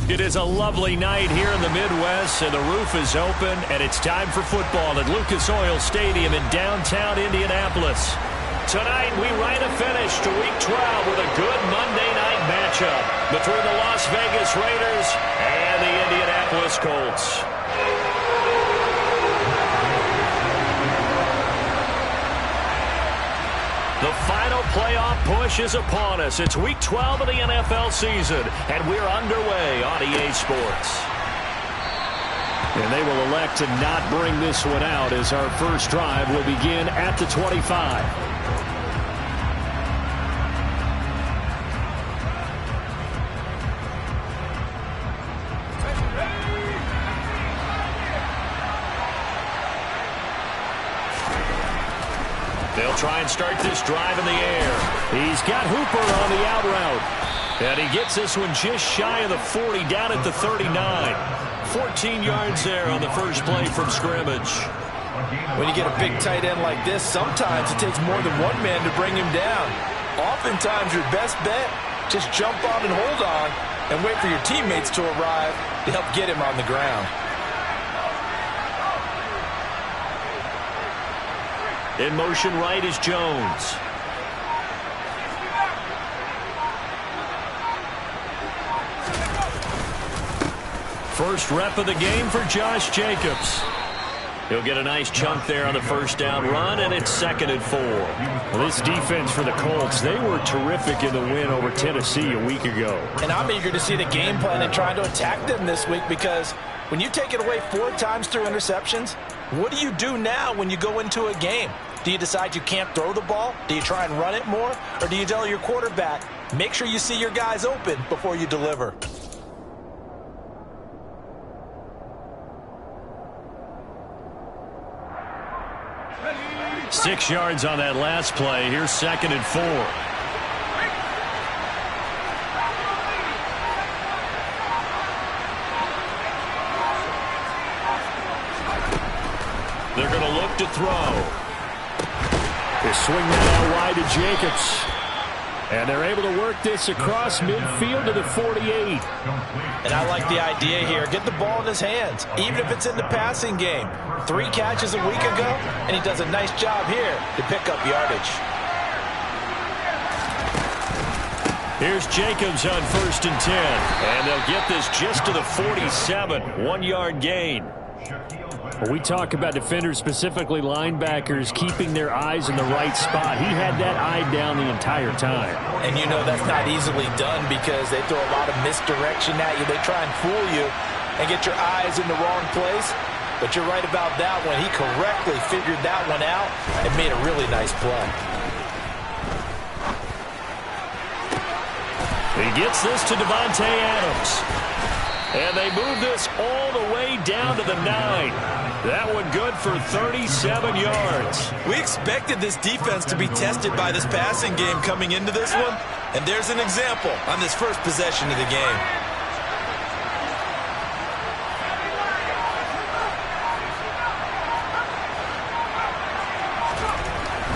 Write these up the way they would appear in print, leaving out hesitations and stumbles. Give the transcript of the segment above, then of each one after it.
It is a lovely night here in the Midwest, and the roof is open, and it's time for football at Lucas Oil Stadium in downtown Indianapolis. Tonight, we write a finish to Week 12 with a good Monday night matchup between the Las Vegas Raiders and the Indianapolis Colts. The final playoff push is upon us. It's Week 12 of the NFL season, and we're underway on EA Sports. And they will elect to not bring this one out as our first drive will begin at the 25. They'll try and start this drive in the air. He's got Hooper on the out route. And he gets this one just shy of the 40, down at the 39. 14 yards there on the first play from scrimmage. When you get a big tight end like this, sometimes it takes more than one man to bring him down. Oftentimes your best bet, just jump on and hold on and wait for your teammates to arrive to help get him on the ground. In motion right is Jones. First rep of the game for Josh Jacobs. He'll get a nice chunk there on the first down run, and it's 2nd and 4. Well, this defense for the Colts, they were terrific in the win over Tennessee a week ago. And I'm eager to see the game plan and trying to attack them this week, because when you take it away 4 times through interceptions, what do you do now when you go into a game? Do you decide you can't throw the ball? Do you try and run it more? Or do you tell your quarterback, make sure you see your guys open before you deliver? Ready. 6 yards on that last play. Here's 2nd and 4. They're going to look to throw. They swing that out wide to Jacobs. And they're able to work this across midfield to the 48. And I like the idea here. Get the ball in his hands, even if it's in the passing game. 3 catches a week ago, and he does a nice job here to pick up yardage. Here's Jacobs on 1st and 10. And they'll get this just to the 47. 1-yard gain. Well, we talk about defenders, specifically linebackers, keeping their eyes in the right spot. He had that eye down the entire time. And you know that's not easily done because they throw a lot of misdirection at you. They try and fool you and get your eyes in the wrong place. But you're right about that one. He correctly figured that one out and made a really nice play. He gets this to Davante Adams. And they move this all the way down to the 9. That one good for 37 yards. We expected this defense to be tested by this passing game coming into this one. And there's an example on this first possession of the game.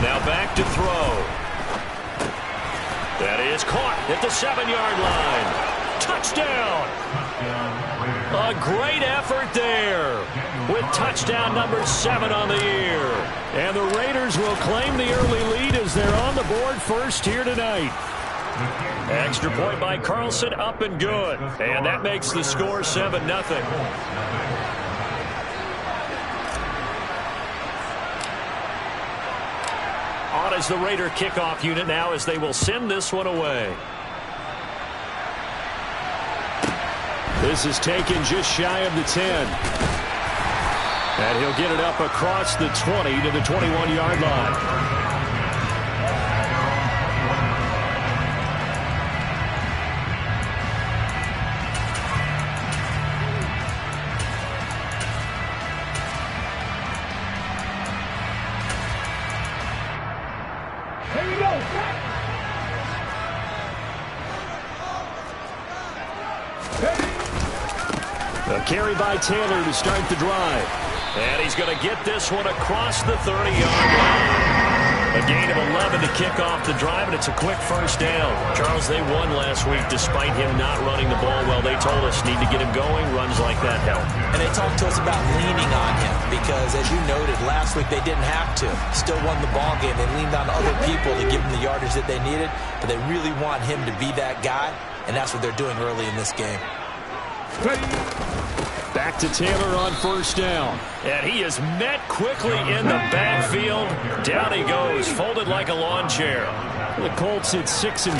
Now back to throw. That is caught at the 7-yard line. Touchdown! A great effort there with touchdown number 7 on the year. And the Raiders will claim the early lead as they're on the board first here tonight. Extra point by Carlson, up and good. And that makes the score 7-0. On is the Raider kickoff unit now as they will send this one away. This is taken just shy of the 10. And he'll get it up across the 20 to the 21-yard line. A carry by Taylor to start the drive. And he's going to get this one across the 30-yard line. A gain of 11 to kick off the drive, and it's a quick first down. Charles, they won last week despite him not running the ball well. They told us need to get him going. Runs like that help. And they talked to us about leaning on him because, as you noted, last week they didn't have to. Still won the ball game. They leaned on other people to give them the yardage that they needed, but they really want him to be that guy, and that's what they're doing early in this game. Back to Taylor on first down. And he is met quickly in the backfield. Down he goes, folded like a lawn chair. The Colts hit 6-5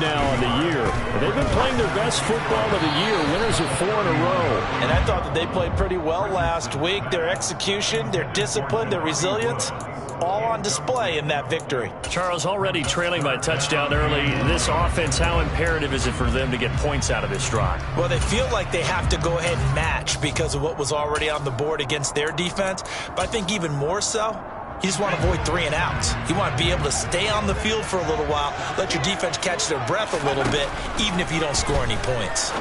now on the year. They've been playing their best football of the year. Winners of 4 in a row. And I thought that they played pretty well last week. Their execution, their discipline, their resilience, all on display in that victory. Charles, already trailing by a touchdown early. This offense, how imperative is it for them to get points out of this drive? Well, they feel like they have to go ahead and match because of what was already on the board against their defense. But I think even more so, you just want to avoid 3 and outs. You want to be able to stay on the field for a little while, let your defense catch their breath a little bit, even if you don't score any points.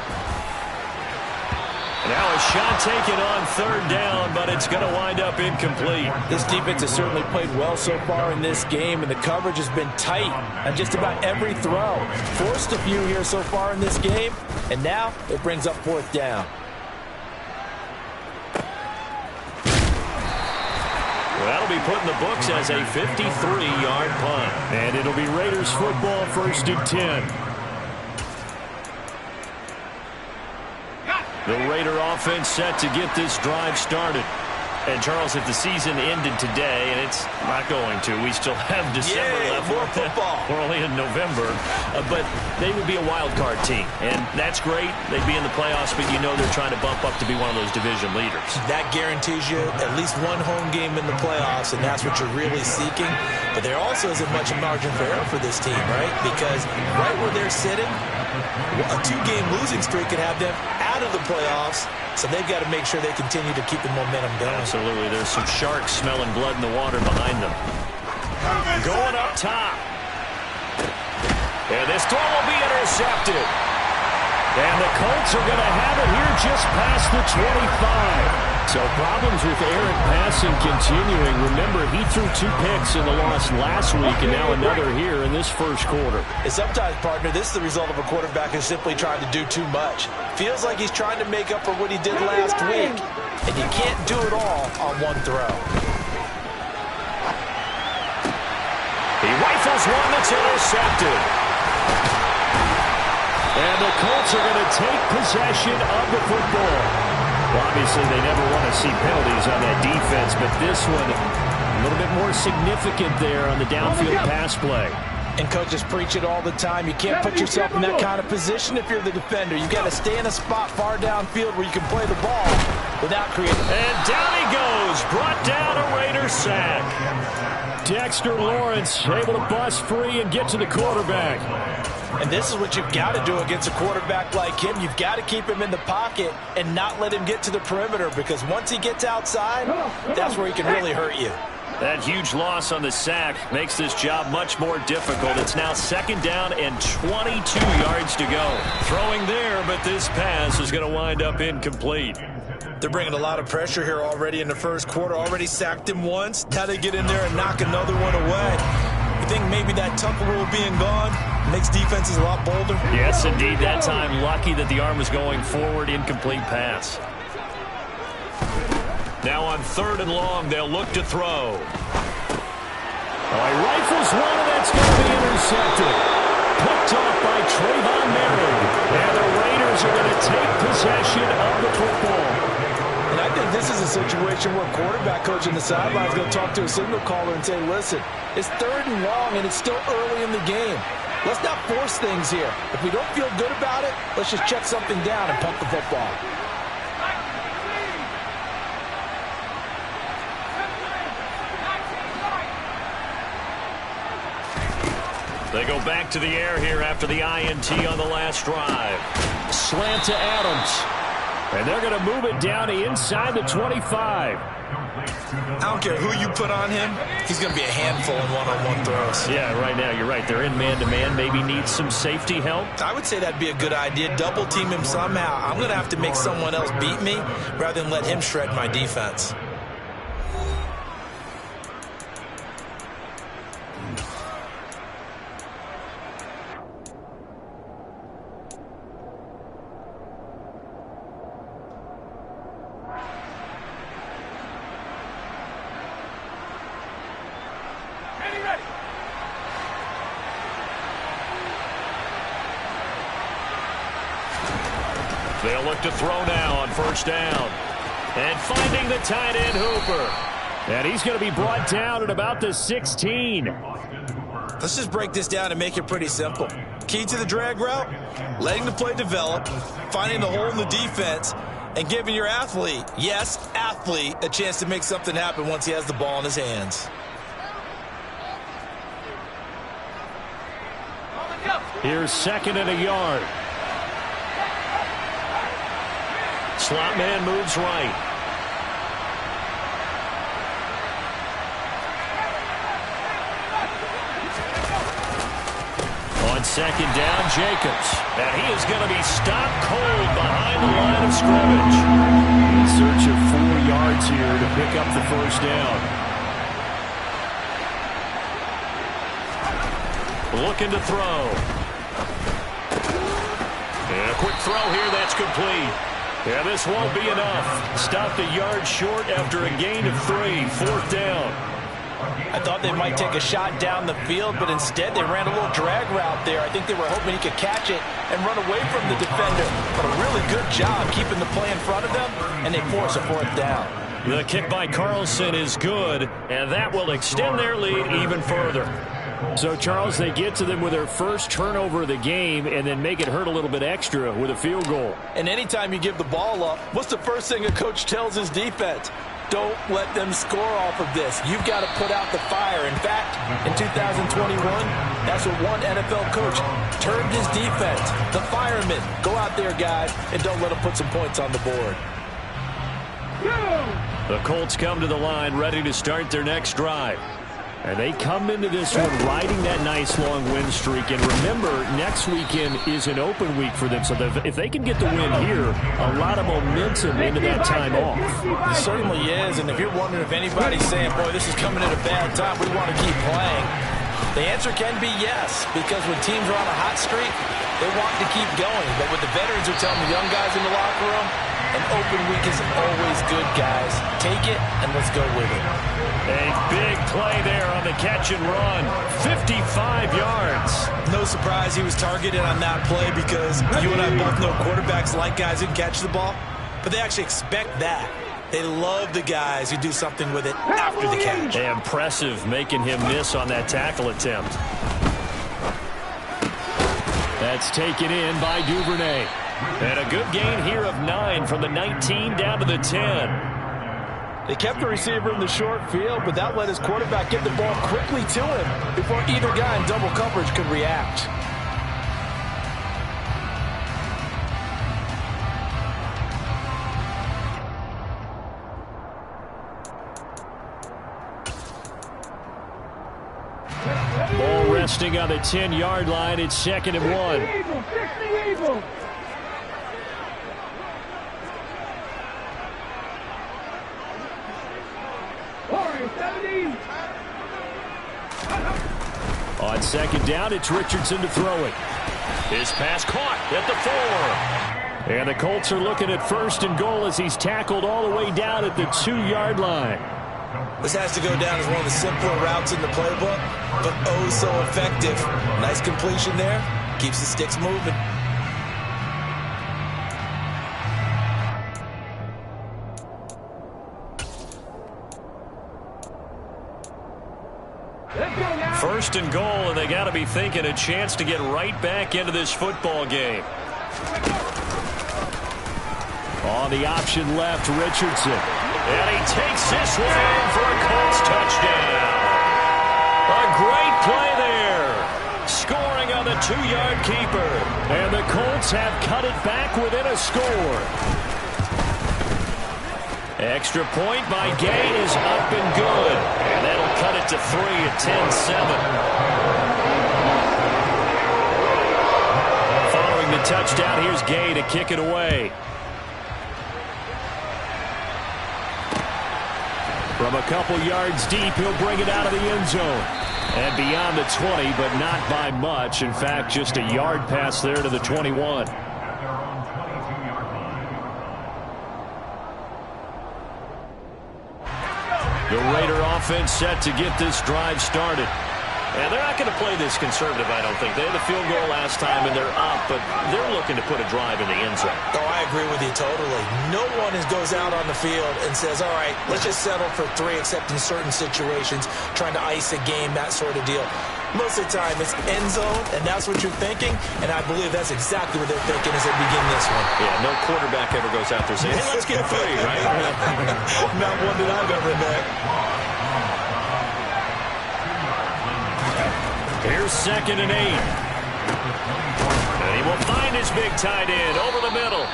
Now a shot taken on third down, but it's going to wind up incomplete. This defense has certainly played well so far in this game, and the coverage has been tight on just about every throw. Forced a few here so far in this game, and now it brings up fourth down. Well, that'll be put in the books as a 53-yard punt. And it'll be Raiders football, 1st and 10. The Raider offense set to get this drive started. And, Charles, if the season ended today, and it's not going to, we still have December left. More football. We're only in November. But they would be a wild card team. And that's great. They'd be in the playoffs, but you know they're trying to bump up to be one of those division leaders. That guarantees you at least one home game in the playoffs, and that's what you're really seeking. But there also isn't much margin for error for this team, right? Because right where they're sitting, a 2-game losing streak could have them out of the playoffs. So they've got to make sure they continue to keep the momentum going. Absolutely. There's some sharks smelling blood in the water behind them. Going up top. And this throw will be intercepted. And the Colts are going to have it here just past the 25. So problems with Eric passing continuing. Remember, he threw 2 picks in the loss last week, and now another here in this first quarter. And sometimes, partner, this is the result of a quarterback who's simply trying to do too much. Feels like he's trying to make up for what he did last week, and you can't do it all on one throw. He rifles one that's intercepted. And the Colts are going to take possession of the football. Well, obviously, they never want to see penalties on that defense, but this one a little bit more significant there on the downfield pass play. And coaches preach it all the time. You can't put yourself in that kind of position if you're the defender. You've got to stay in a spot far downfield where you can play the ball without creating. And down he goes. Brought down a Raider sack. Dexter Lawrence able to bust free and get to the quarterback. And this is what you've got to do against a quarterback like him. You've got to keep him in the pocket and not let him get to the perimeter, because once he gets outside, that's where he can really hurt you. That huge loss on the sack makes this job much more difficult. It's now 2nd down and 22 yards to go. Throwing there, but this pass is going to wind up incomplete. They're bringing a lot of pressure here already in the first quarter. Already sacked him once. Now they get in there and knock another one away. You think maybe that Tucker rule being gone makes defenses a lot bolder? Yes, indeed. That time, lucky that the arm was going forward. Incomplete pass. Now on 3rd and long, they'll look to throw. He rifles one, and that's going to be intercepted. Picked off by Trayvon Merritt. And the Raiders are going to take possession of the football. And I think this is a situation where quarterback coach in the sideline is going to talk to a signal caller and say, listen, it's 3rd and long, and it's still early in the game. Let's not force things here. If we don't feel good about it, let's just check something down and punt the football. They go back to the air here after the INT on the last drive. Slant to Adams. And they're going to move it down to inside the 25. I don't care who you put on him. He's going to be a handful in one-on-one throws. Yeah, right now, you're right. They're in man-to-man. Maybe needs some safety help. I would say that'd be a good idea. Double team him somehow. I'm going to have to make someone else beat me rather than let him shred my defense. They'll look to throw now on first down. And finding the tight end, Hooper. And he's going to be brought down at about the 16. Let's just break this down and make it pretty simple. Key to the drag route, letting the play develop, finding the hole in the defense, and giving your athlete, yes, athlete, a chance to make something happen once he has the ball in his hands. Here's 2nd and a yard. Slot man moves right. On 2nd down, Jacobs. And he is going to be stopped cold behind the line of scrimmage. In search of 4 yards here to pick up the first down. Looking to throw. And a quick throw here, that's complete. Yeah, this won't be enough. Stopped a yard short after a gain of 3. 4th down. I thought they might take a shot down the field, but instead they ran a little drag route there. I think they were hoping he could catch it and run away from the defender. But a really good job keeping the play in front of them, and they force a 4th down. The kick by Carlson is good, and that will extend their lead even further. So, Charles, they get to them with their first turnover of the game and then make it hurt a little bit extra with a field goal. And anytime you give the ball up, what's the first thing a coach tells his defense? Don't let them score off of this. You've got to put out the fire. In fact, in 2021, that's what one NFL coach termed his defense. The firemen. Go out there, guys, and don't let them put some points on the board. The Colts come to the line ready to start their next drive. And they come into this one riding that nice long win streak. And remember, next weekend is an open week for them. So if they can get the win here, a lot of momentum into that time off. It certainly is. And if you're wondering if anybody's saying, boy, this is coming at a bad time, we want to keep playing, the answer can be yes. Because when teams are on a hot streak, they want to keep going. But what the veterans are telling the young guys in the locker room, an open week is always good, guys. Take it, and let's go with it. A big play there on the catch and run. 55 yards. No surprise he was targeted on that play because you and I both know quarterbacks like guys who can catch the ball, but they actually expect that. They love the guys who do something with it after the catch. Impressive making him miss on that tackle attempt. That's taken in by Duvernay. And a good gain here of 9 from the 19 down to the 10. They kept the receiver in the short field, but that let his quarterback get the ball quickly to him before either guy in double coverage could react. Ball resting on the 10-yard line. It's 2nd and 1. On 2nd down, it's Richardson to throw it. His pass caught at the 4. And the Colts are looking at 1st and goal as he's tackled all the way down at the 2-yard line. This has to go down as one of the simpler routes in the playbook, but oh so effective. Nice completion there. Keeps the sticks moving. First and goal, and they got to be thinking a chance to get right back into this football game. On the option left, Richardson. And he takes this one in for a Colts touchdown. A great play there. Scoring on the 2-yard keeper. And the Colts have cut it back within a score. Extra point by Gay is up and good. And that'll cut it to 3 at 10-7. Following the touchdown, here's Gay to kick it away. From a couple yards deep, he'll bring it out of the end zone. And beyond the 20, but not by much. In fact, just a yard pass there to the 21. The Raider offense set to get this drive started. And they're not going to play this conservative, I don't think. They had a field goal last time, and they're up, but they're looking to put a drive in the end zone. Oh, I agree with you totally. No one goes out on the field and says, all right, let's just settle for 3, except in certain situations, trying to ice a game, that sort of deal. Most of the time, it's end zone, and that's what you're thinking, and I believe that's exactly what they're thinking as they begin this one. Yeah, no quarterback ever goes out there saying, hey, let's get 3, right? Not one that I've ever met. Here's 2nd and 8. And he will find his big tight end over the middle.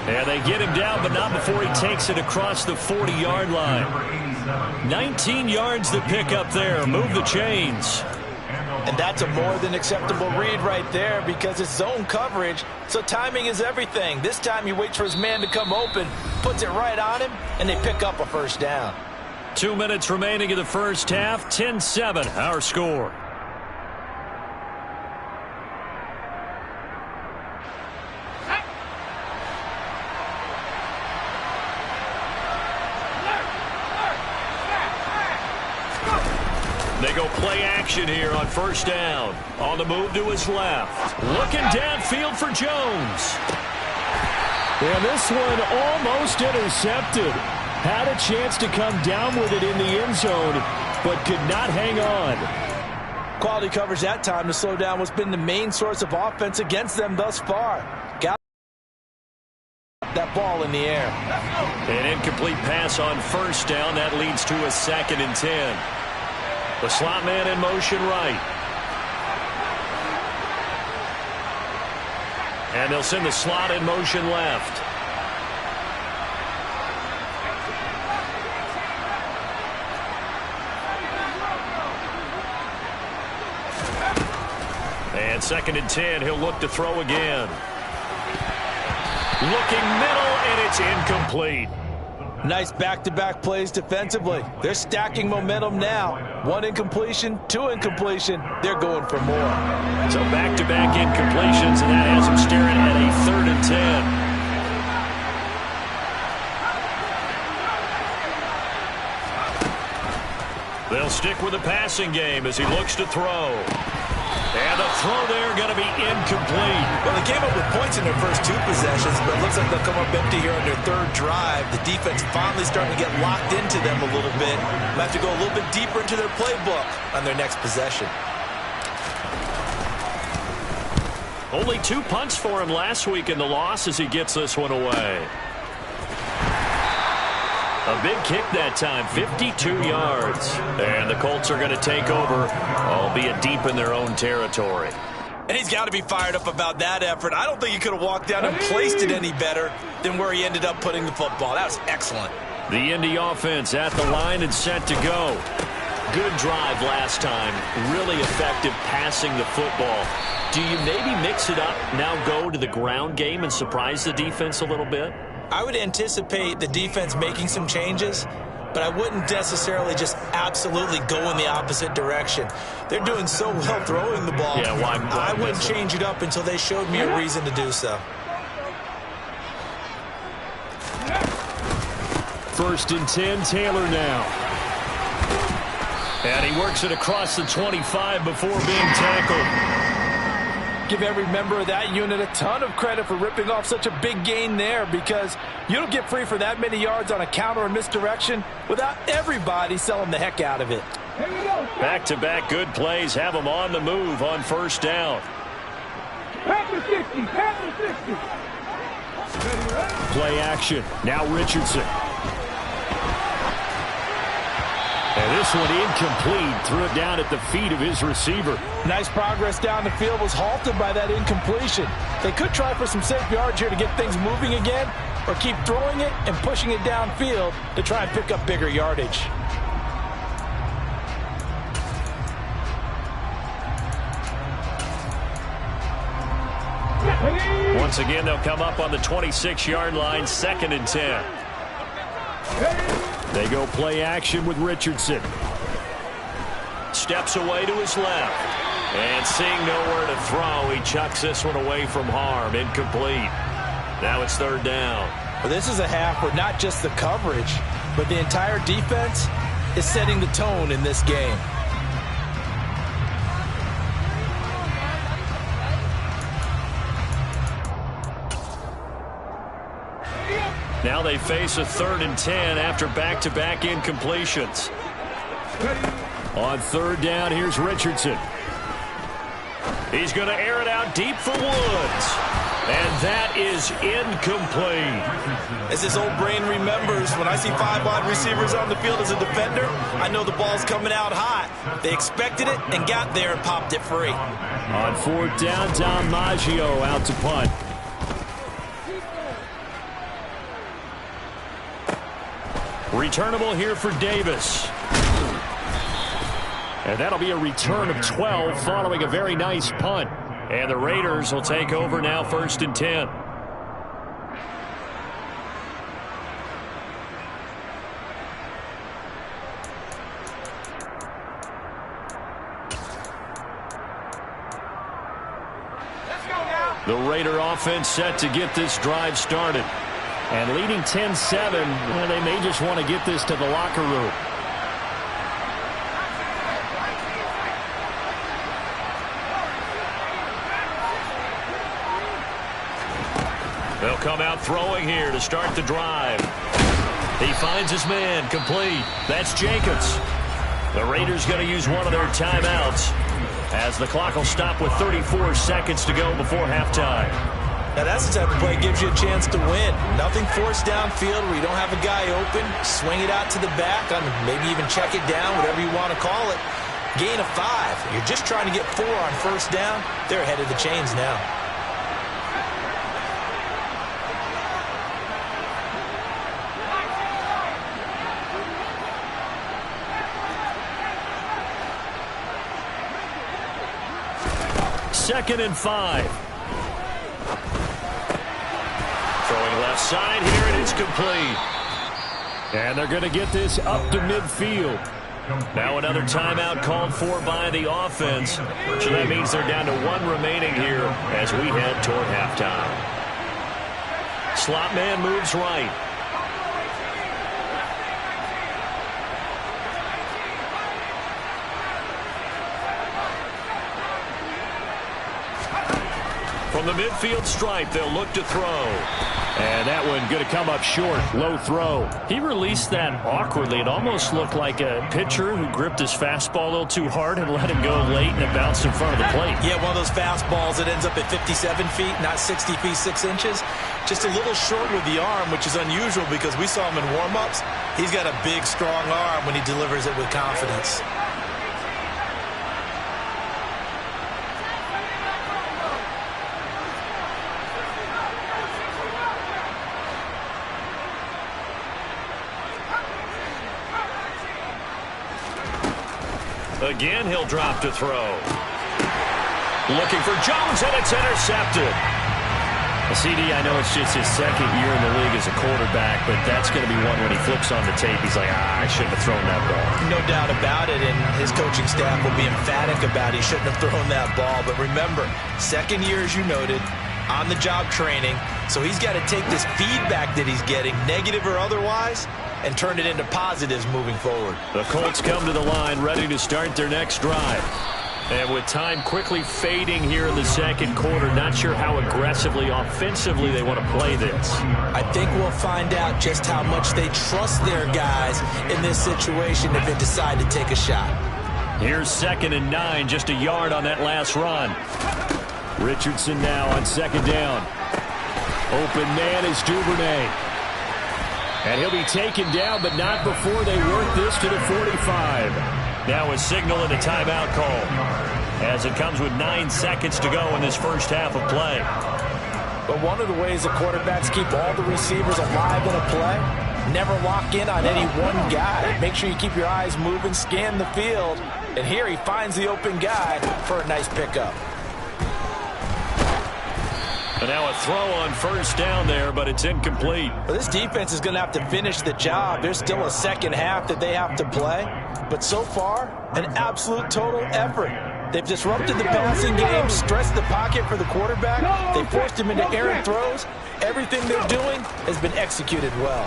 And they get him down, but not before he takes it across the 40-yard line. 19 yards to pick up there. Move the chains. And that's a more than acceptable read right there because it's zone coverage, so timing is everything. This time he waits for his man to come open, puts it right on him, and they pick up a first down. 2 minutes remaining in the first half. 10-7, our score. They go play action here on first down. On the move to his left. Looking downfield for Jones. And this one almost intercepted. Had a chance to come down with it in the end zone, but could not hang on. Quality coverage that time to slow down what's been the main source of offense against them thus far. Got that ball in the air. An incomplete pass on first down. That leads to a 2nd and 10. The slot man in motion right. And they'll send the slot in motion left. And 2nd and 10, he'll look to throw again. Looking middle, and it's incomplete. Nice back-to-back plays defensively. They're stacking momentum now. 1 incompletion, 2 incompletion. They're going for more. So back-to-back incompletions, and that has them staring at a 3rd and 10. They'll stick with the passing game as he looks to throw. And the throw there going to be incomplete. Well, they came up with points in their first 2 possessions, but it looks like they'll come up empty here on their 3rd drive. The defense finally starting to get locked into them a little bit. They'll have to go a little bit deeper into their playbook on their next possession. Only 2 punts for him last week in the loss as he gets this one away. A big kick that time, 52 yards. And the Colts are going to take over, albeit deep in their own territory. And he's got to be fired up about that effort. I don't think he could have walked down and placed it any better than where he ended up putting the football. That was excellent. The Indy offense at the line and set to go. Good drive last time. Really effective passing the football. Do you maybe mix it up, now go to the ground game and surprise the defense a little bit? I would anticipate the defense making some changes, but I wouldn't necessarily just absolutely go in the opposite direction. They're doing so well throwing the ball. Yeah, why I wouldn't change it up until they showed me a reason to do so. 1st and 10, Taylor now. And he works it across the 25 before being tackled. Give every member of that unit a ton of credit for ripping off such a big gain there, because you don't get free for that many yards on a counter or misdirection without everybody selling the heck out of it. Back-to-back good plays have them on the move on first down. Play action. Now Richardson. And this one incomplete. Threw it down at the feet of his receiver. Nice progress down the field, was halted by that incompletion. They could try for some safe yards here to get things moving again, or keep throwing it and pushing it downfield to try and pick up bigger yardage. Once again, they'll come up on the 26-yard line, 2nd and 10. They go play action with Richardson. Steps away to his left. And seeing nowhere to throw, he chucks this one away from harm. Incomplete. Now it's 3rd down. Well, this is a half where not just the coverage, but the entire defense is setting the tone in this game. Now they face a 3rd and 10 after back-to-back incompletions. On 3rd down, here's Richardson. He's going to air it out deep for Woods. And that is incomplete. As his old brain remembers, when I see 5 wide receivers on the field as a defender, I know the ball's coming out hot. They expected it and got there and popped it free. On 4th down, Dom Maggio out to punt. Returnable here for Davis. And that'll be a return of 12 following a very nice punt. And the Raiders will take over now, 1st and 10. The Raider offense set to get this drive started. And leading 10-7, they may just want to get this to the locker room. They'll come out throwing here to start the drive. He finds his man, complete. That's Jacobs. The Raiders going to use one of their timeouts as the clock will stop with 34 seconds to go before halftime. Now that's the type of play that gives you a chance to win. Nothing forced downfield where you don't have a guy open. Swing it out to the back, maybe even check it down, whatever you want to call it. Gain of 5. You're just trying to get 4 on 1st down. They're ahead of the chains now. Second and 5. Throwing left side here, and it's complete. And they're going to get this up to midfield. Now another timeout called for by the offense. So that means they're down to 1 remaining here as we head toward halftime. Slot man moves right. From the midfield stripe, they'll look to throw. And that one going to come up short. Low throw. He released that awkwardly. It almost looked like a pitcher who gripped his fastball a little too hard and let him go late, and it bounced in front of the plate. Yeah, one of those fastballs that ends up at 57 feet, not 60 feet 6 inches. Just a little short with the arm, which is unusual because we saw him in warm-ups. He's got a big, strong arm when he delivers it with confidence. Again, he'll drop to throw. Looking for Jones, and it's intercepted. CD, I know it's just his 2nd year in the league as a quarterback, but that's going to be one when he flips on the tape. He's like, I shouldn't have thrown that ball. No doubt about it, and his coaching staff will be emphatic about he shouldn't have thrown that ball. But remember, 2nd year, as you noted, on-the-job training, so he's got to take this feedback that he's getting, negative or otherwise, and turn it into positives moving forward. The Colts come to the line ready to start their next drive. And with time quickly fading here in the 2nd quarter, not sure how aggressively, offensively they want to play this. I think we'll find out just how much they trust their guys in this situation if they decide to take a shot. Here's 2nd and 9, just a yard on that last run. Richardson now on 2nd down. Open man is Duvernay. And he'll be taken down, but not before they work this to the 45. Now a signal and a timeout call as it comes with 9 seconds to go in this first half of play. But one of the ways the quarterbacks keep all the receivers alive in a play, never lock in on any one guy. Make sure you keep your eyes moving, scan the field. And here he finds the open guy for a nice pickup. And now a throw on 1st down there, but it's incomplete. Well, this defense is going to have to finish the job. There's still a 2nd half that they have to play. But so far, an absolute total effort. They've disrupted the passing game, stressed the pocket for the quarterback. They forced him into errant throws. Everything they're doing has been executed well.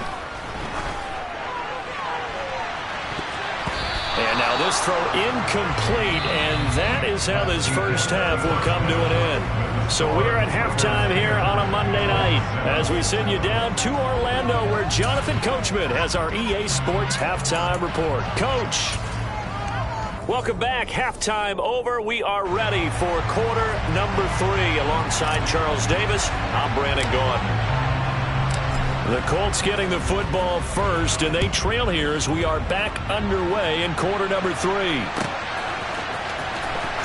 And Now this throw incomplete, and that is how this first half will come to an end. So we are at halftime here on a Monday night as we send you down to Orlando, where Jonathan Coachman has our EA Sports Halftime Report. Coach. Welcome back. Halftime over. We are ready for quarter number 3. Alongside Charles Davis, I'm Brandon Gaudin. The Colts getting the football first, and they trail here as we are back underway in quarter number 3.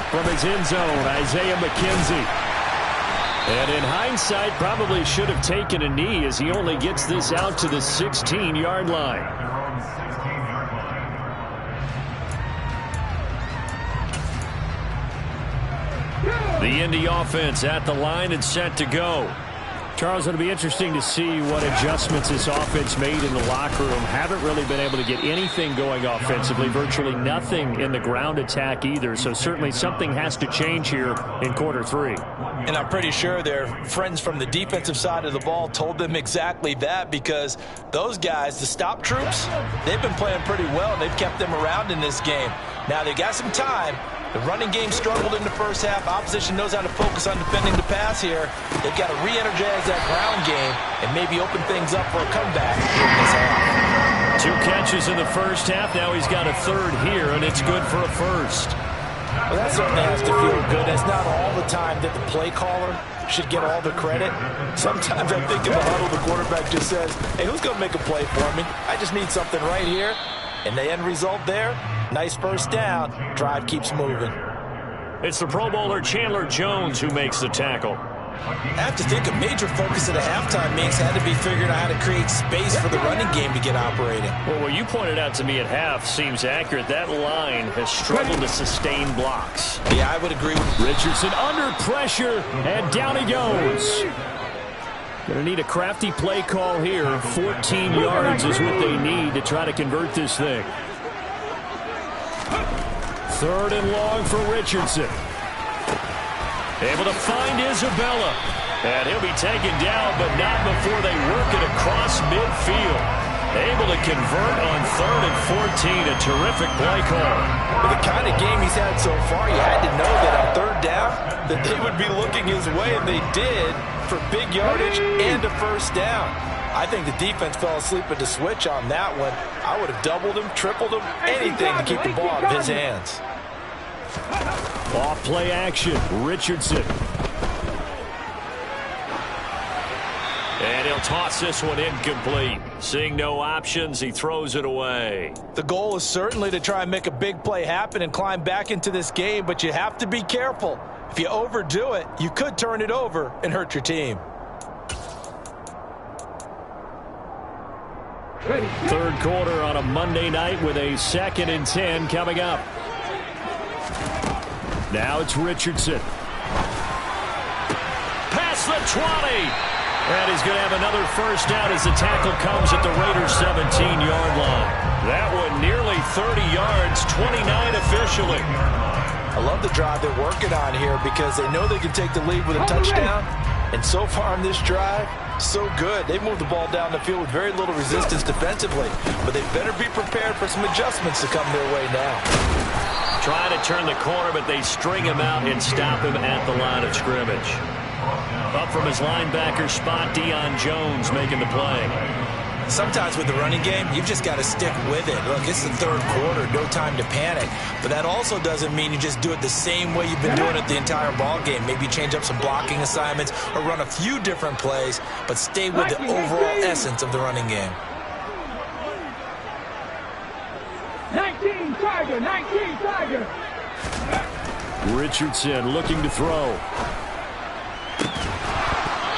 From his end zone, Isaiah McKenzie. And in hindsight, probably should have taken a knee as he only gets this out to the 16-yard line. The Indy offense at the line and set to go. Charles, it'll be interesting to see what adjustments this offense made in the locker room. Haven't really been able to get anything going offensively, virtually nothing in the ground attack either. So certainly something has to change here in quarter 3. And I'm pretty sure their friends from the defensive side of the ball told them exactly that, because those guys, the stop troops, they've been playing pretty well. They've kept them around in this game. Now they got some time. The running game struggled in the first half. Opposition knows how to focus on defending the pass here. They've got to re-energize that ground game and maybe open things up for a comeback in this half. 2 catches in the first half. Now he's got a third here, and it's good for a first. Well, that certainly has to feel good. It's not all the time that the play caller should get all the credit. Sometimes I think in the huddle, the quarterback just says, hey, who's going to make a play for me? I just need something right here. And the end result there, nice first down. Drive keeps moving. It's the Pro Bowler Chandler Jones who makes the tackle. I have to think a major focus at a halftime means had to be figuring out how to create space for the running game to get operating. Well, what you pointed out to me at half seems accurate. That line has struggled to sustain blocks. Yeah, I would agree with Richardson under pressure, and down he goes. Going to need a crafty play call here. 14 yards is what they need to try to convert this thing. 3rd and long for Richardson. Able to find Isabella. And he'll be taken down, but not before they work it across midfield. Able to convert on 3rd and 14. A terrific play call. With the kind of game he's had so far, you had to know that on 3rd down that they would be looking his way, and they did, for big yardage and a first down. I think the defense fell asleep at the switch on that one. I would have doubled him, tripled him, anything to keep the ball out of his hands. Off play action, Richardson. And he'll toss this one incomplete. Seeing no options, he throws it away. The goal is certainly to try and make a big play happen and climb back into this game, but you have to be careful. If you overdo it, you could turn it over and hurt your team. 3rd quarter on a Monday night with a 2nd and 10 coming up. Now it's Richardson. Past the 20. And he's going to have another first down as the tackle comes at the Raiders' 17-yard line. That one nearly 30 yards, 29 officially. I love the drive they're working on here because they know they can take the lead with a touchdown. And so far on this drive, so good. They've moved the ball down the field with very little resistance defensively. But they better be prepared for some adjustments to come their way now. Trying to turn the corner, but they string him out and stop him at the line of scrimmage. Up from his linebacker spot, Deion Jones making the play. Sometimes with the running game, you've just got to stick with it. Look, it's the 3rd quarter, no time to panic. But that also doesn't mean you just do it the same way you've been doing it the entire ball game. Maybe change up some blocking assignments or run a few different plays, but stay with the overall essence of the running game. 19 Tiger. Richardson looking to throw.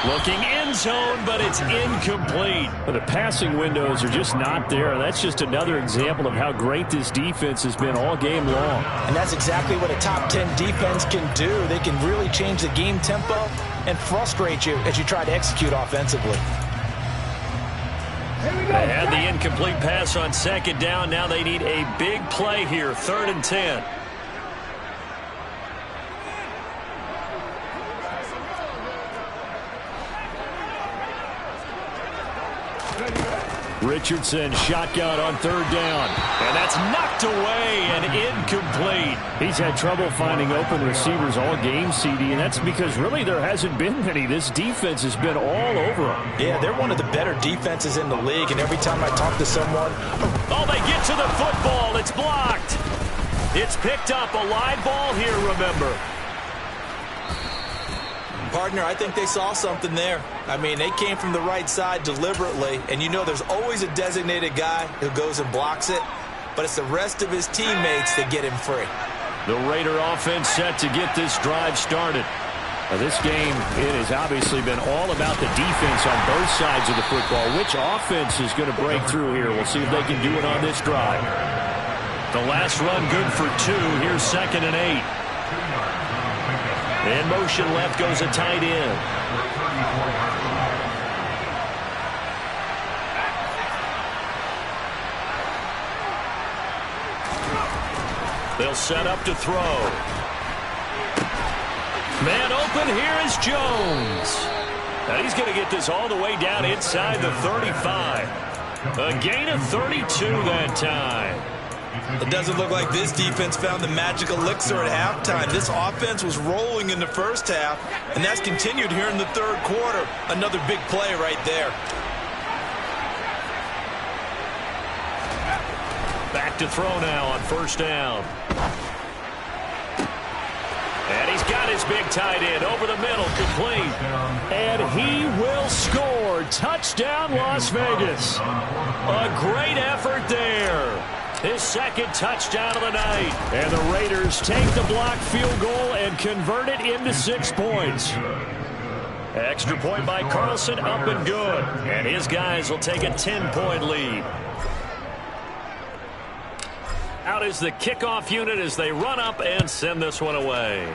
Looking end zone, but it's incomplete. The passing windows are just not there. That's just another example of how great this defense has been all game long. And that's exactly what a top 10 defense can do. They can really change the game tempo and frustrate you as you try to execute offensively. They had the incomplete pass on 2nd down. Now they need a big play here, 3rd and 10. Richardson shotgun on third down. And that's knocked away and incomplete. He's had trouble finding open receivers all game, CD, and that's because really there hasn't been many. This defense has been all over them. Yeah, they're one of the better defenses in the league, and every time I talk to someone... Oh, they get to the football. It's blocked. It's picked up. A live ball here, remember. Partner, I think they saw something there. I mean, they came from the right side deliberately, and you know there's always a designated guy who goes and blocks it, but it's the rest of his teammates that get him free. The Raider offense set to get this drive started. Now, this game, it has obviously been all about the defense on both sides of the football. Which offense is going to break through here? We'll see if they can do it on this drive. The last run good for 2. Here's 2nd and 8. In motion left goes a tight end. They'll set up to throw. Man open, here is Jones. Now he's going to get this all the way down inside the 35. A gain of 32 that time. It doesn't look like this defense found the magic elixir at halftime. This offense was rolling in the first half, and that's continued here in the third quarter. Another big play right there. Back to throw now on first down. And he's got his big tight end over the middle, complete. And he will score. Touchdown, Las Vegas. A great effort there. His second touchdown of the night. And the Raiders take the block field goal and convert it into 6 points. Extra point by Carlson, up and good. And his guys will take a 10-point lead. Out is the kickoff unit as they run up and send this one away.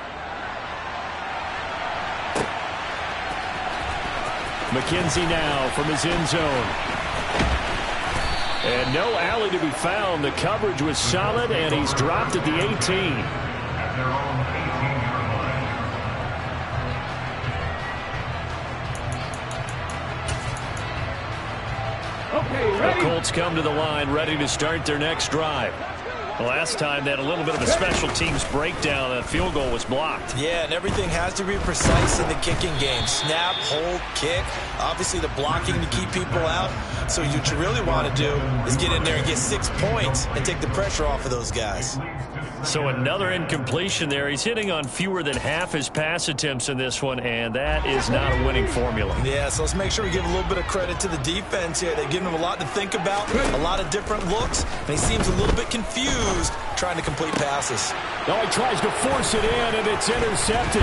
McKenzie now from his end zone. And no alley to be found. The coverage was solid, and he's dropped at the 18. Okay, ready? The Colts come to the line, ready to start their next drive. Last time they had a little bit of a special teams breakdown. That field goal was blocked. Yeah, and everything has to be precise in the kicking game. Snap, hold, kick. Obviously the blocking to keep people out. So what you really want to do is get in there and get 6 points and take the pressure off of those guys. So another incompletion there. He's hitting on fewer than half his pass attempts in this one, and that is not a winning formula. Yeah, so let's make sure we give a little bit of credit to the defense here. They've given him a lot to think about, a lot of different looks, and he seems a little bit confused trying to complete passes. Now he tries to force it in, and it's intercepted.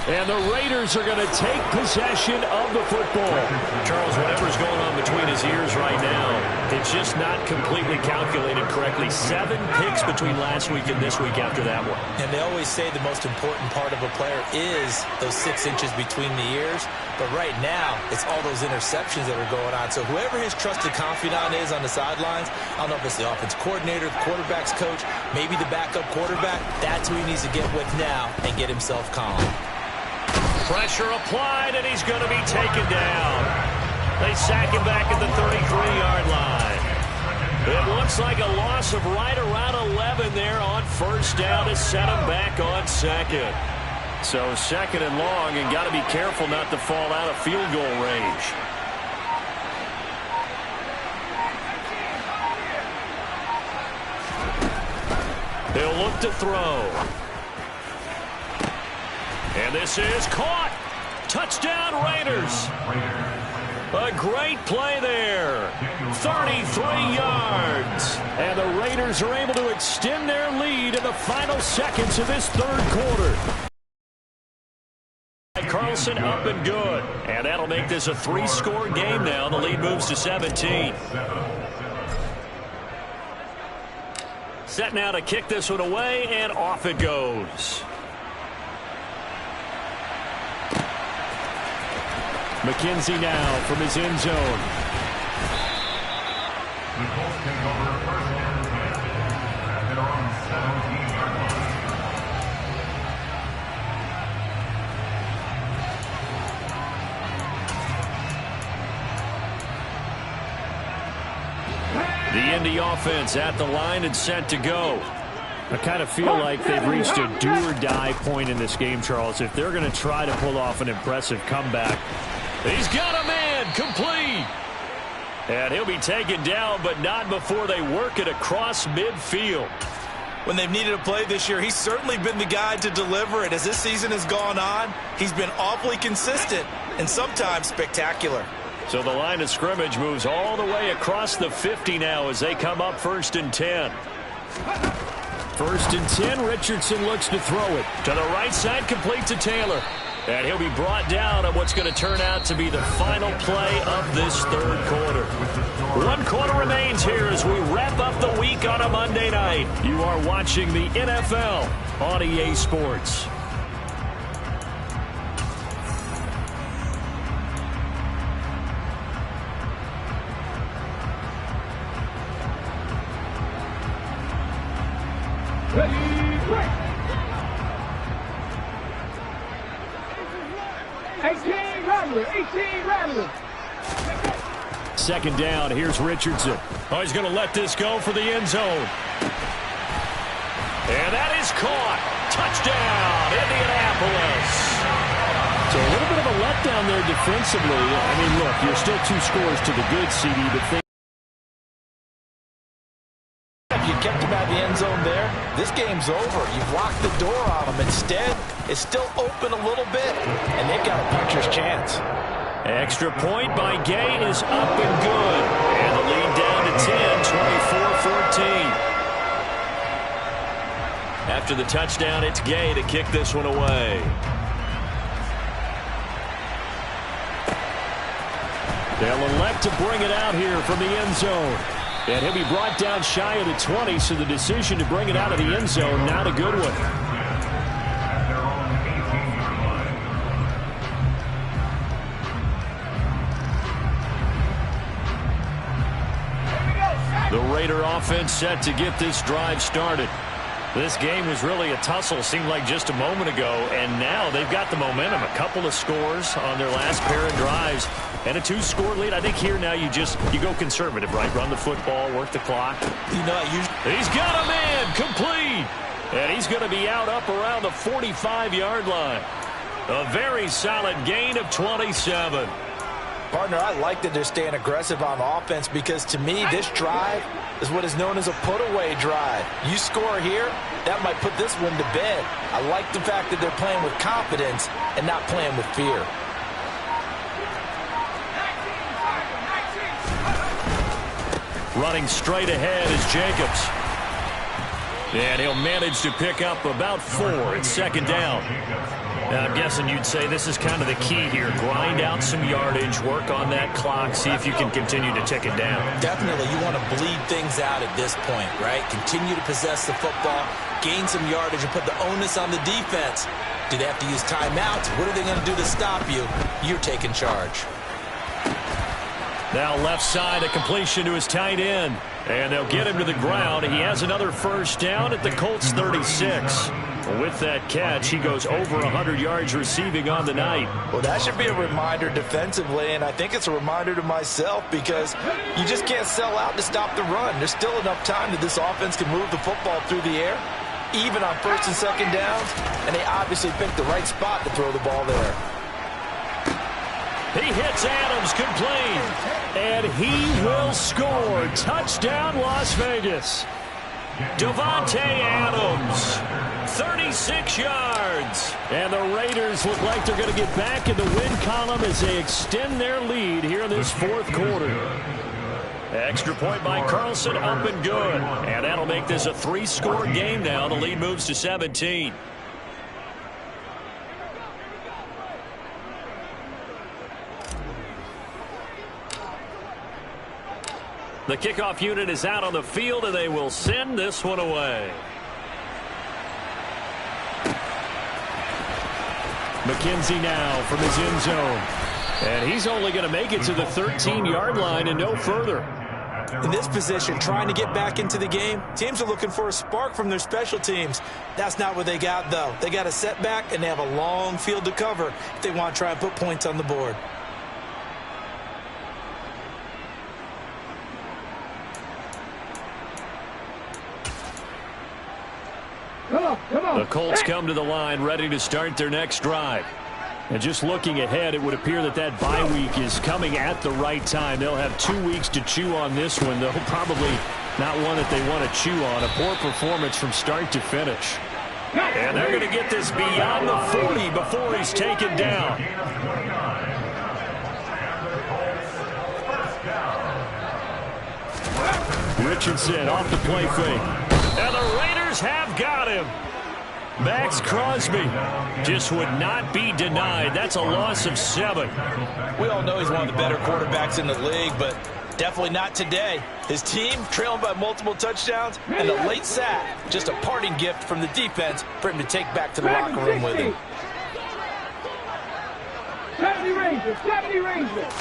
And the Raiders are going to take possession of the football. Charles, whatever's going on between his ears right now, it's just not completely calculated correctly. 7 picks between last week and this week after that one. And they always say the most important part of a player is those 6 inches between the ears. But right now, it's all those interceptions that are going on. So whoever his trusted confidant is on the sidelines, I don't know if it's the offense coordinator, the quarterback's coach, maybe the backup quarterback, that's who he needs to get with now and get himself calm. Pressure applied, and he's going to be taken down. They sack him back at the 33-yard line. It looks like a loss of right around 11 there on first down to set him back on second. So second and long, and got to be careful not to fall out of field goal range. He'll look to throw. And this is caught. Touchdown, Raiders. A great play there. 33 yards. And the Raiders are able to extend their lead in the final seconds of this third quarter. Carlson up and good. And that'll make this a 3-score game now. The lead moves to 17. Set now to kick this one away, and off it goes. McKenzie now from his end zone. The Indy offense at the line and set to go. I kind of feel like they've reached a do-or-die point in this game, Charles. If they're going to try to pull off an impressive comeback. He's got a man complete. And he'll be taken down, but not before they work it across midfield. When they've needed a play this year, he's certainly been the guy to deliver it. As this season has gone on, he's been awfully consistent and sometimes spectacular. So the line of scrimmage moves all the way across the 50 now as they come up 1st and 10. 1st and 10, Richardson looks to throw it. To the right side, complete to Taylor. And he'll be brought down on what's going to turn out to be the final play of this 3rd quarter. 1 quarter remains here as we wrap up the week on a Monday night. You are watching the NFL on EA Sports. Ready, break. 18 Rattler. 2nd down, here's Richardson. Oh, he's going to let this go for the end zone. And that is caught. Touchdown, Indianapolis. So a little bit of a letdown there defensively. I mean, look, you're still 2 scores to the good, CD, but If you kept him out of the end zone there, this game's over. You've locked the door on him. Instead, it's still open a little bit, and they've got a puncher's chance. Extra point by Gay is up and good. And the lead down to 10, 24-14. After the touchdown, it's Gay to kick this one away. they'll elect to bring it out here from the end zone. And he'll be brought down shy of the 20, so the decision to bring it out of the end zone, not a good one. The Raider offense set to get this drive started. This game was really a tussle, seemed like just a moment ago, and now they've got the momentum. A couple of scores on their last pair of drives and a 2-score lead. I think here now you go conservative, right? Run the football, work the clock. He's got a man complete, and he's going to be out up around the 45-yard line. A very solid gain of 27. Partner, I like that they're staying aggressive on offense because, to me, this drive is what is known as a put-away drive. You score here, that might put this one to bed. I like the fact that they're playing with confidence and not playing with fear. Running straight ahead is Jacobs. And he'll manage to pick up about 4 at second down. Now, I'm guessing you'd say this is kind of the key here. Grind out some yardage, work on that clock, see if you can continue to tick it down. Definitely, you want to bleed things out at this point, right? Continue to possess the football, gain some yardage, and put the onus on the defense. Do they have to use timeouts? What are they going to do to stop you? You're taking charge. Now left side, a completion to his tight end. And they'll get him to the ground. He has another first down at the Colts 36. With that catch, he goes over 100 yards receiving on the night. Well, that should be a reminder defensively, and I think it's a reminder to myself because you just can't sell out to stop the run. There's still enough time that this offense can move the football through the air, even on first and second downs, and they obviously picked the right spot to throw the ball there. He hits Adams complete, and he will score. Touchdown, Las Vegas. Davante Adams, 36 yards. And the Raiders look like they're going to get back in the win column as they extend their lead here in this 4th quarter. Extra point by Carlson, up and good. And that'll make this a 3-score game now. The lead moves to 17. The kickoff unit is out on the field, and they will send this one away. McKenzie now from his end zone. And he's only going to make it to the 13-yard line and no further. In this position, trying to get back into the game, teams are looking for a spark from their special teams. That's not what they got, though. They got a setback, and they have a long field to cover if they want to try and put points on the board. The Colts come to the line ready to start their next drive. And just looking ahead, it would appear that that bye week is coming at the right time. They'll have 2 weeks to chew on this one, though probably not one that they want to chew on. A poor performance from start to finish. And they're going to get this beyond the 40 before he's taken down. Richardson off the play fake. And the Raiders have got him. Max Crosby just would not be denied. That's a loss of 7. We all know he's one of the better quarterbacks in the league, but definitely not today. His team trailing by multiple touchdowns, and a late sack, just a parting gift from the defense for him to take back to the locker room with him. 70 Rangers, 70 Rangers.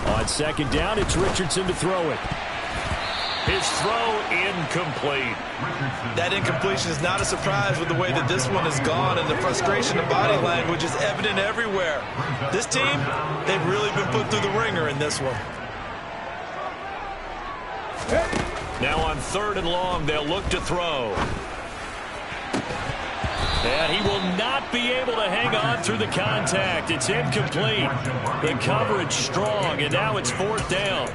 On second down, it's Richardson to throw it. His throw incomplete. That incompletion is not a surprise with the way that this one has gone, and the frustration of body language is evident everywhere. This team, they've really been put through the ringer in this one. Now on 3rd and long, they'll look to throw. And he will not be able to hang on through the contact. It's incomplete. The coverage strong, and now it's 4th down.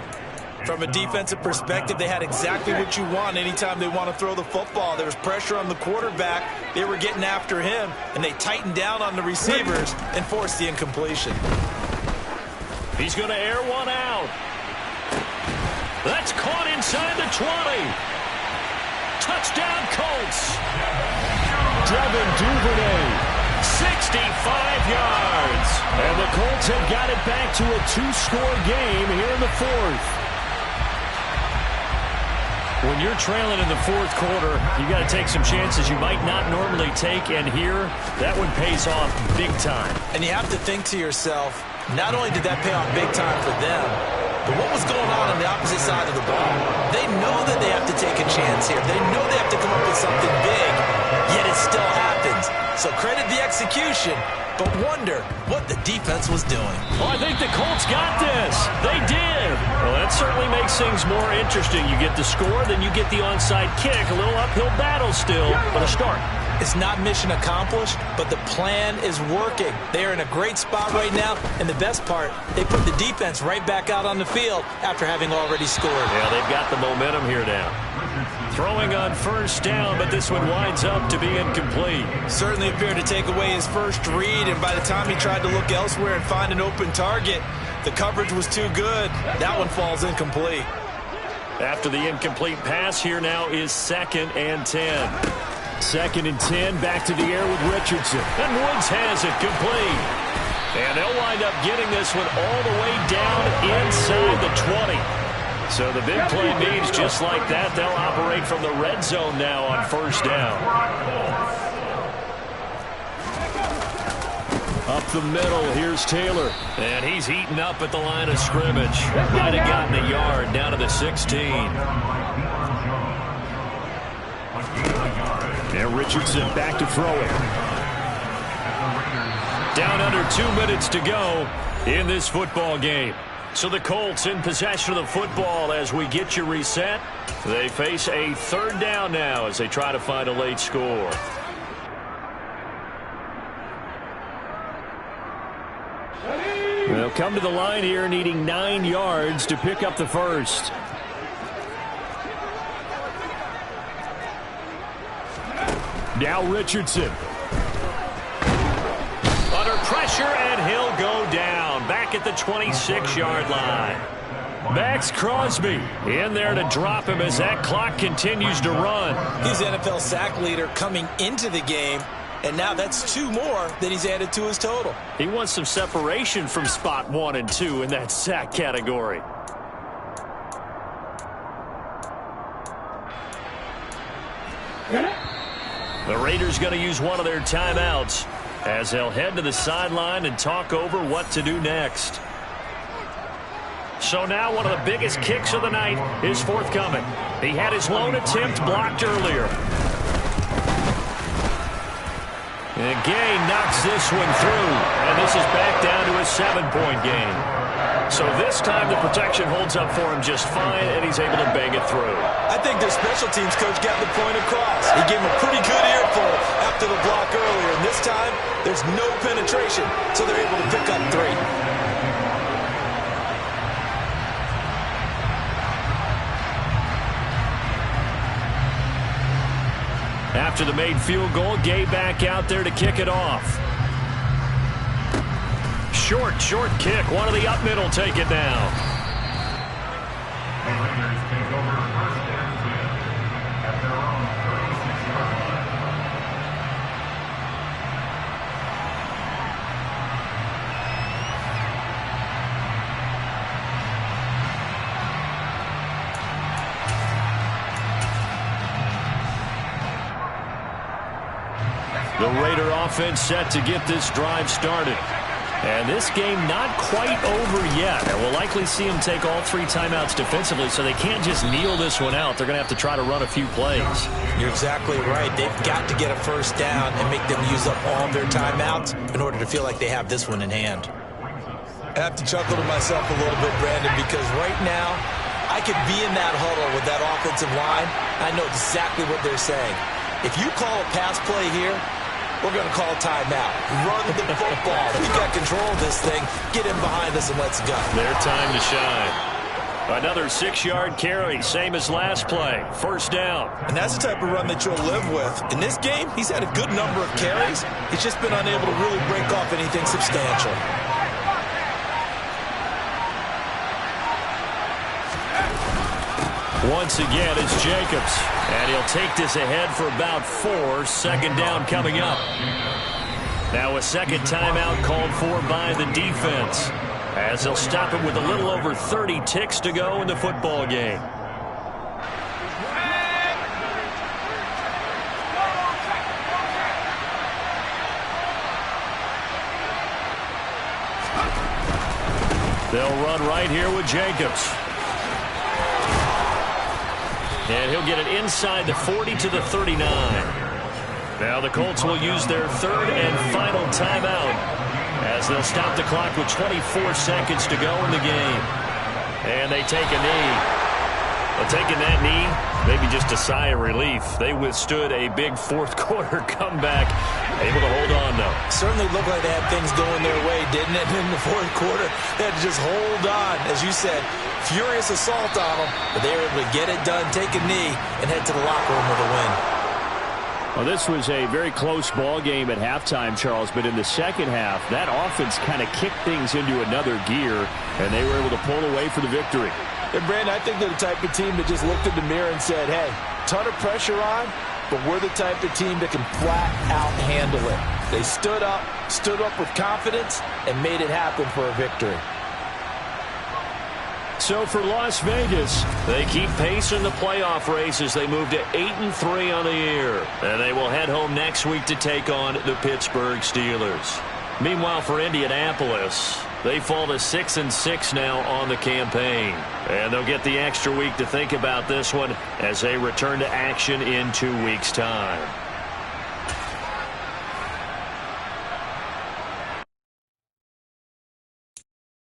From a defensive perspective, they had exactly what you want anytime they want to throw the football. There was pressure on the quarterback. They were getting after him, and they tightened down on the receivers and forced the incompletion. He's going to air one out. That's caught inside the 20. Touchdown, Colts. Devin Duvernay, 65 yards. And the Colts have got it back to a 2-score game here in the 4th. When you're trailing in the 4th quarter, you got to take some chances you might not normally take, and here, that one pays off big time. And you have to think to yourself, not only did that pay off big time for them, but what was going on the opposite side of the ball? They know that they have to take a chance here. They know they have to come up with something big, yet it still happens. So credit the execution, but wonder what the defense was doing. Well, I think the Colts got this. They did. Well, that certainly makes things more interesting. You get the score, then you get the onside kick. A little uphill battle still, but a start. It's not mission accomplished, but the plan is working. They are in a great spot right now, and the best part, they put the defense right back out on the field after having already scored. Yeah, they've got the momentum here now. Throwing on 1st down, but this one winds up to be incomplete. Certainly appeared to take away his first read, and by the time he tried to look elsewhere and find an open target, the coverage was too good. That one falls incomplete. After the incomplete pass, here now is 2nd and 10. 2nd and 10, back to the air with Richardson. And Woods has it complete. And they'll wind up getting this one all the way down inside the 20. So the big play means just like that, they'll operate from the red zone now on 1st down. Up the middle, here's Taylor. And he's heating up at the line of scrimmage. Might have gotten a yard down to the 16. And Richardson back to throw it. Down under 2 minutes to go in this football game. So the Colts in possession of the football as we get you reset. They face a 3rd down now as they try to find a late score. They'll come to the line here needing 9 yards to pick up the first. Now Richardson. Under pressure, and he'll go down. Back at the 26-yard line. Max Crosby in there to drop him as that clock continues to run. He's NFL sack leader coming into the game, and now that's 2 more that he's added to his total. He wants some separation from spot 1 and 2 in that sack category. The Raiders going to use one of their timeouts as they'll head to the sideline and talk over what to do next. So now one of the biggest kicks of the night is forthcoming. He had his lone attempt blocked earlier. And Gay knocks this one through, and this is back down to a 7-point game. So this time the protection holds up for him just fine, and he's able to bang it through. I think their special teams coach got the point across. He gave him a pretty good earful after the block earlier, and this time there's no penetration, so they're able to pick up 3. After the made field goal, Gay back out there to kick it off. Short kick. One of the up middle take it down. The Raider offense set to get this drive started. And this game not quite over yet. And we'll likely see them take all 3 timeouts defensively, so they can't just kneel this one out. They're going to have to try to run a few plays. You're exactly right. They've got to get a first down and make them use up all their timeouts in order to feel like they have this one in hand. I have to chuckle to myself a little bit, Brandon, because right now I could be in that huddle with that offensive line. I know exactly what they're saying. If you call a pass play here, we're going to call timeout. Run the football. We got control of this thing. Get in behind us and let's go. Their time to shine. Another 6-yard carry, same as last play. First down. And that's the type of run that you'll live with. In this game, he's had a good number of carries. He's just been unable to really break off anything substantial. Once again, it's Jacobs. And he'll take this ahead for about 4. Second down coming up. Now a second timeout called for by the defense, as they'll stop it with a little over 30 ticks to go in the football game. They'll run right here with Jacobs. And he'll get it inside the 40 to the 39. Now the Colts will use their 3rd and final timeout, as they'll stop the clock with 24 seconds to go in the game. And they take a knee. Well, taking that knee, maybe just a sigh of relief. They withstood a big fourth-quarter comeback. Able to hold on, though. Certainly looked like they had things going their way, didn't it? In the fourth quarter, they had to just hold on. As you said, furious assault on them, but they were able to get it done, take a knee, and head to the locker room with a win. Well, this was a very close ball game at halftime, Charles, but in the second half, that offense kind of kicked things into another gear, and they were able to pull away for the victory. And Brandon, I think they're the type of team that just looked in the mirror and said, hey, ton of pressure on, but we're the type of team that can flat out handle it. They stood up with confidence, and made it happen for a victory. So for Las Vegas, they keep pace in the playoff race as they move to 8-3 on the year. And they will head home next week to take on the Pittsburgh Steelers. Meanwhile, for Indianapolis, they fall to 6-6 now on the campaign. And they'll get the extra week to think about this one as they return to action in 2 weeks' time.